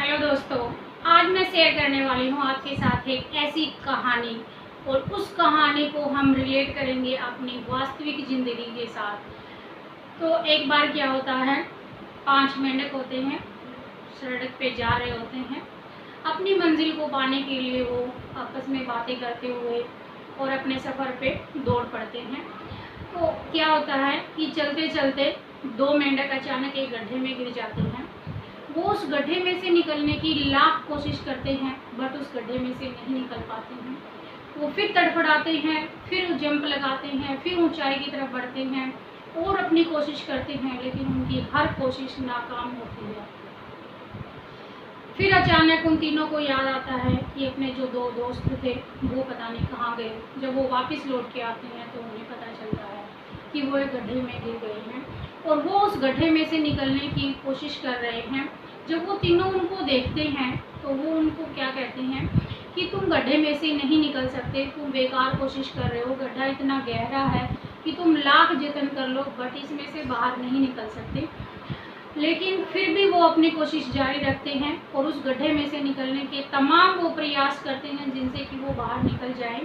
Hello दोस्तों, आज मैं शेयर करने वाली हूँ आपके साथ एक ऐसी कहानी और उस कहानी को हम रिलेट करेंगे अपनी वास्तविक ज़िंदगी के साथ। तो एक बार क्या होता है, 5 मेंढक होते हैं, सड़क पे जा रहे होते हैं। अपनी मंजिल को पाने के लिए वो आपस में बातें करते हुए और अपने सफ़र पे दौड़ पड़ते हैं। तो क्या होता है कि चलते चलते 2 मेंढक अचानक एक गड्ढे में गिर जाते हैं। वो उस गड्ढे में से निकलने की लाख कोशिश करते हैं, बट उस गड्ढे में से नहीं निकल पाते हैं। वो फिर तड़फड़ाते हैं, फिर जंप लगाते हैं, फिर ऊंचाई की तरफ बढ़ते हैं और अपनी कोशिश करते हैं, लेकिन उनकी हर कोशिश नाकाम होती है। फिर अचानक उन तीनों को याद आता है कि अपने जो 2 दोस्त थे वो पता नहीं कहाँ गए। जब वो वापस लौट के आते हैं तो उन्हें पता चलता है कि वो एक गड्ढे में गिर गए हैं और वो उस गड्ढे में से निकलने की कोशिश कर रहे हैं। जब वो तीनों उनको देखते हैं तो वो उनको क्या कहते हैं कि तुम गड्ढे में से नहीं निकल सकते, तुम बेकार कोशिश कर रहे हो, गड्ढा इतना गहरा है कि तुम लाख जतन कर लो बट इसमें से बाहर नहीं निकल सकते। लेकिन फिर भी वो अपनी कोशिश जारी रखते हैं और उस गड्ढे में से निकलने के तमाम वो प्रयास करते हैं जिनसे कि वो बाहर निकल जाएं,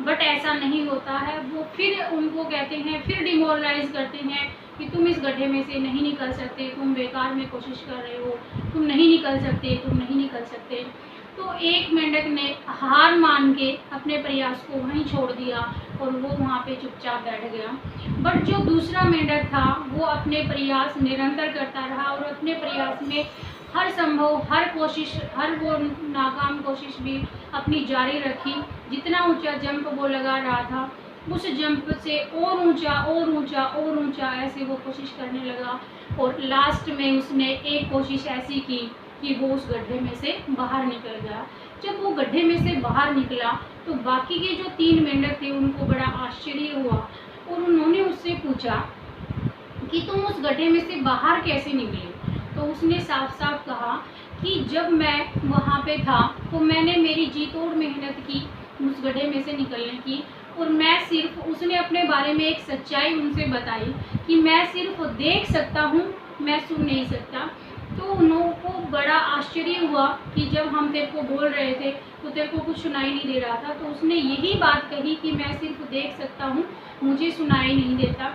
बट ऐसा नहीं होता है। वो फिर उनको कहते हैं, फिर डिमोरलाइज करते हैं कि तुम इस गड्ढे में से नहीं निकल सकते, तुम बेकार में कोशिश कर रहे हो, तुम नहीं निकल सकते, तुम नहीं निकल सकते। तो एक मेंढक ने हार मान के अपने प्रयास को वहीं छोड़ दिया और वो वहाँ पे चुपचाप बैठ गया। बट जो दूसरा मेंढक था वो अपने प्रयास निरंतर करता रहा और अपने प्रयास में हर संभव हर कोशिश, हर वो नाकाम कोशिश भी अपनी जारी रखी। जितना ऊंचा जंप वो लगा रहा था, उस जंप से और ऊंचा और ऊंचा और ऊंचा ऐसे वो कोशिश करने लगा और लास्ट में उसने एक कोशिश ऐसी की कि वो उस गड्ढे में से बाहर निकल गया। जब वो गड्ढे में से बाहर निकला तो बाकी के जो 3 मेंढक थे उनको बड़ा आश्चर्य हुआ और उन्होंने उससे पूछा कि तुम उस गड्ढे में से बाहर कैसे निकले। तो उसने साफ साफ कहा कि जब मैं वहाँ पे था तो मैंने मेरी जी तोड़ मेहनत की उस गड्ढे में से निकलने की और मैं सिर्फ, उसने अपने बारे में एक सच्चाई उनसे बताई कि मैं सिर्फ देख सकता हूँ, मैं सुन नहीं सकता। तो उनको बड़ा आश्चर्य हुआ कि जब हम तेरे को बोल रहे थे तो तेरे को कुछ सुनाई नहीं दे रहा था। तो उसने यही बात कही कि मैं सिर्फ देख सकता हूँ, मुझे सुनाई नहीं देता।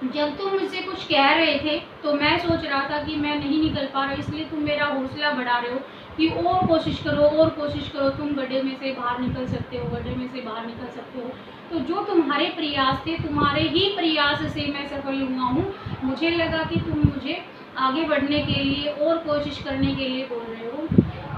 जब तुम मुझसे कुछ कह रहे थे तो मैं सोच रहा था कि मैं नहीं निकल पा रहा, इसलिए तुम मेरा हौसला बढ़ा रहे हो कि और कोशिश करो और कोशिश करो, तुम गड्ढे में से बाहर निकल सकते हो, गड्ढे में से बाहर निकल सकते हो। तो जो तुम्हारे प्रयास थे, तुम्हारे ही प्रयास से मैं सफल हुआ हूँ। मुझे लगा कि तुम मुझे आगे बढ़ने के लिए और कोशिश करने के लिए बोल रहे हो।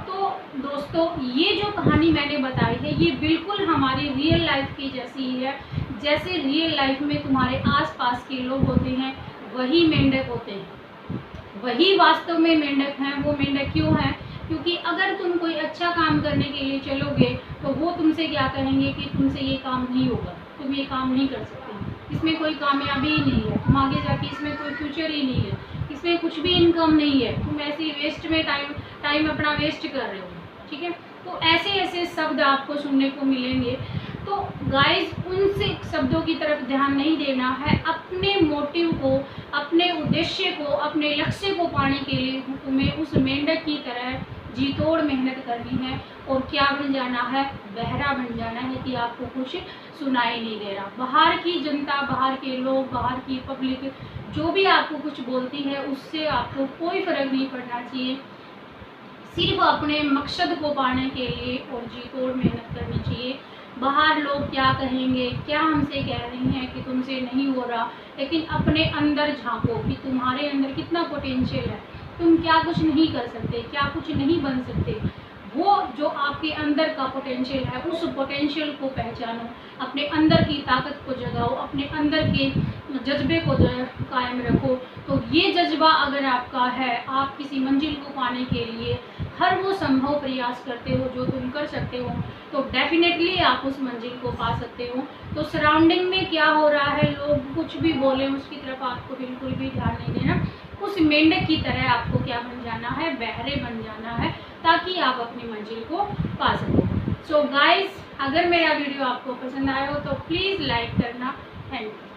तो दोस्तों, ये जो कहानी मैंने बताई है ये बिल्कुल हमारी रियल लाइफ की जैसी ही है। जैसे रियल लाइफ में तुम्हारे आसपास के लोग होते हैं वही मेंढक होते हैं, वही वास्तव में मेंढक हैं। वो मेंढक क्यों हैं? क्योंकि अगर तुम कोई अच्छा काम करने के लिए चलोगे तो वो तुमसे क्या कहेंगे कि तुमसे ये काम नहीं होगा, तुम ये काम नहीं कर सकते, इसमें कोई कामयाबी ही नहीं है, तुम आगे जाके इसमें कोई फ्यूचर ही नहीं है, इसमें कुछ भी इनकम नहीं है, तुम ऐसे वेस्ट में टाइम अपना वेस्ट कर रहे हो। ठीक है, तो ऐसे ऐसे शब्द आपको सुनने को मिलेंगे। तो गाइस, उन शब्दों की तरफ ध्यान नहीं देना है। अपने मोटिव को, अपने उद्देश्य को, अपने लक्ष्य को पाने के लिए तुम्हें उस मेंढक की तरह जी तोड़ मेहनत करनी है और क्या बन जाना है, बहरा बन जाना है कि आपको कुछ सुनाई नहीं दे रहा। बाहर की जनता, बाहर के लोग, बाहर की पब्लिक जो भी आपको कुछ बोलती है उससे आपको कोई फर्क नहीं पड़ना चाहिए। सिर्फ अपने मकसद को पाने के लिए और जी तोड़ मेहनत करनी चाहिए। बाहर लोग क्या कहेंगे, क्या हमसे कह रही हैं कि तुमसे नहीं हो रहा, लेकिन अपने अंदर झांको कि तुम्हारे अंदर कितना पोटेंशियल है, तुम क्या कुछ नहीं कर सकते, क्या कुछ नहीं बन सकते। वो जो आपके अंदर का पोटेंशियल है उस पोटेंशियल को पहचानो, अपने अंदर की ताकत को जगाओ, अपने अंदर के जज्बे को कायम रखो। तो ये जज्बा अगर आपका है, आप किसी मंजिल को पाने के लिए हर वो संभव प्रयास करते हो जो तुम कर सकते हो, तो डेफिनेटली आप उस मंजिल को पा सकते हो। तो सराउंडिंग में क्या हो रहा है, लोग कुछ भी बोलें उसकी तरफ आपको बिल्कुल भी ध्यान नहीं देना। उस मेंढक की तरह आपको क्या बन जाना है, बहरे बन जाना है, ताकि आप अपनी मंजिल को पा सको। सो गाइस, अगर मेरा वीडियो आपको पसंद आया हो तो प्लीज़ लाइक करना। Thank you.